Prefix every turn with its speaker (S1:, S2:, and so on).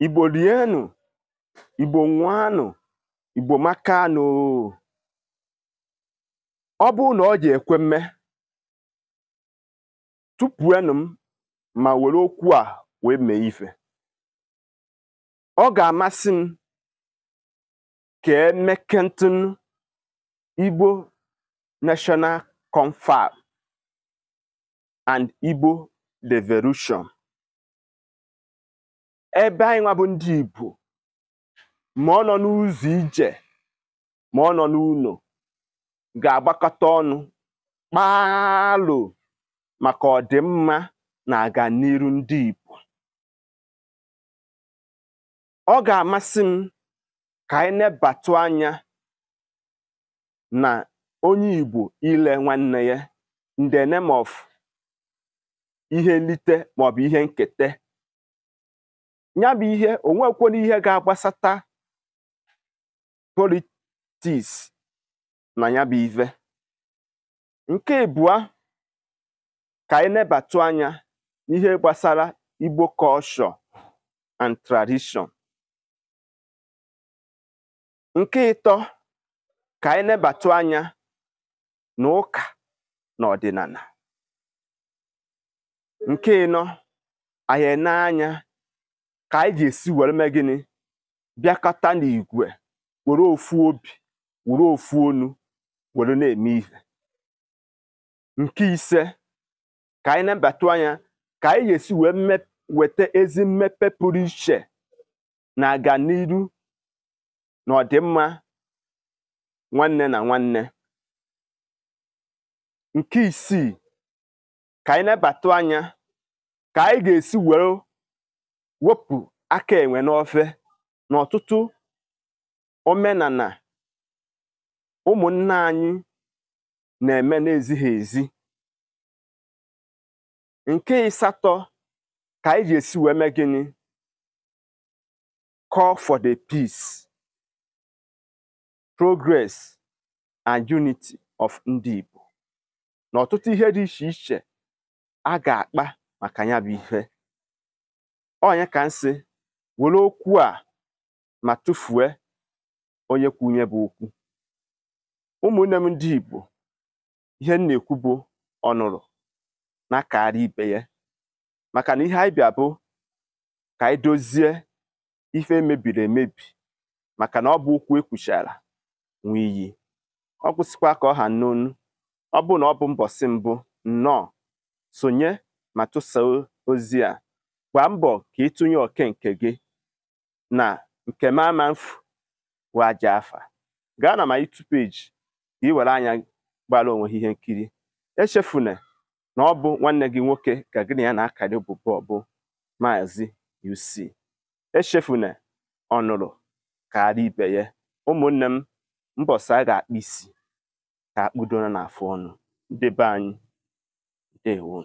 S1: Igbo rienụ, Igbo nwanụ, Igbo makanụ. Ọ bụrụ na ọ ji ekwe mme, tupuenụ m ma were okwu a wee mee ife. Ọ ga-amasị m ka emekentun Igbo National Confab and Igbo Devolution. Ebe anyị nwa bụ ndị Igbo, ma ọ nọ n'ụzọ ije, ma ọ nọ n'ụlọ, ga-agbakọta ọnụ kpaalụ maka ọdịmma na aganiru ndị Igbo. Ọ ga-amasị m ka anyị nebatụ anya na onye Igbo ile nwanne ya in the name of ihe nlite maọbụ ihe nketa. Ya bụ ihe onwekwara ihe ga-agbasata politics na ya bụ ife. Nke abụọ, ka anyị nebatụ anya n'ihe gbasara Igbo culture and tradition. Nke ịtọ, ka anyị nebatụ anya n'ụka na ọdịnala. Nke ịnọ, anyị na-anya ka anyị ga-esi were mee gịnị, bịakọta n'igwe, were ofu obi, were ofu onu, were na-eme ihe. Nke ise, ka anyị nebatụ anya ka anyị ga-esi wee weta ezi mmepe pụrụ iche na aganiru na ọdịmma nwanne na nwanne. Nke isii, ka anyị nebatụ anya ka anyị ga-esi were wepụ aka enwe n'ofe n'ọtụtụ omenala ụmụnne anyị na-eme n'ezighị ezi. Nke ịsatọ, ka anyị ga-esi wee mee gịnị, call for the peace, progress and unity of ndị Igbo. N'ọtụtụ ihe dị iche iche a ga-akpa maka ya bụ ihe. Onye ka nsị were okwu a ma tụfuo onye kwunye bụ okwu. Ụmụnne m ndị Igbo, ihe m na-ekwu bụ ọnụrụ na kaara ibe ya, maka na ihe anyị bịa bụ ka anyị dozie ife mebiri emebi, maka na ọ bụ okwu ekwuchara nwe iyi. Ọ kwụsịkwa ka ọ ha n'onu. Ọ bụ na ọ bụ mbọsị mbụ, nnọọ sonye ma tụsaa ozi a. Gbaa mbọ ka ịtụnye oke nke gị na nke m ama mfu wee aja afa. Gaa na my YouTube page ka ị were anya gbara onwe ihe nkiri. Echefuna na ọ bụ nwanne gị nwoke ka gị na ya na-akara bụ Mazi-UC. Echefuna ọnụrụ kaara ibe ya. Ụmụnne m, mbọsị a ga-akpụ isi ka akpụdona n'afọ ọnụ. Ndị be anyị, ndewo.